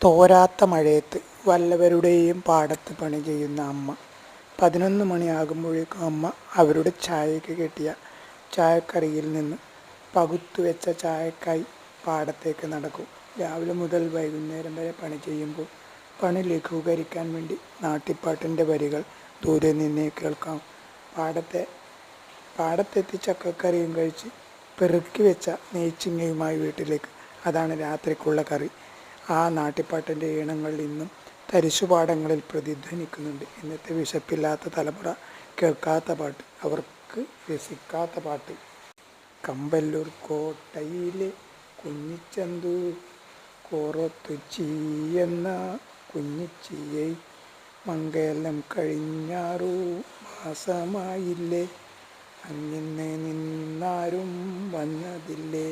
തോരാത്ത മഴയത്ത് വല്ലവരുടെയും പാടത്ത് പണി ചെയ്യുന്ന അമ്മ. 11 മണിയാകുമ്പോഴേക്കും അമ്മ അവരുടെ ചായയ്ക്ക് കിട്ടിയ ചായക്കറിയിൽ നിന്ന് പകുത്തുവെച്ച ചായക്കായി പാടത്തേക്ക് നടക്കും. രാവിലെ മുതൽ വൈകുന്നേരം വരെ പണി ചെയ്യുമ്പോൾ പണി ലഘൂകരിക്കാൻ വേണ്ടി നാട്ടിപ്പാട്ടിൻ്റെ വരികൾ ദൂരെ നിന്നേ കേൾക്കാം. പാടത്തെത്തി ചക്കക്കറിയും കഴിച്ച് പെറുക്കി വെച്ച നെയ്ച്ചിങ്ങയുമായി വീട്ടിലേക്ക്. അതാണ് രാത്രിക്കുള്ള കറി. ആ നാട്ടിപ്പാട്ടിൻ്റെ ഈണങ്ങൾ ഇന്നും തരിശുപാടങ്ങളിൽ പ്രതിധ്വനിക്കുന്നുണ്ട്. ഇന്നത്തെ വിശപ്പില്ലാത്ത തലമുറ കേൾക്കാത്ത പാട്ട്, അവർക്ക് രസിക്കാത്ത പാട്ട്. കമ്പല്ലൂർ കോട്ടയിലെ കുഞ്ഞിച്ചന്തു കോറത്തു ചീയെന്ന കുഞ്ഞിച്ചിയെ മംഗലം കഴിഞ്ഞാറു മാസമായില്ലേ, അങ്ങിന്ന് നിന്നാരും വന്നതില്ലേ.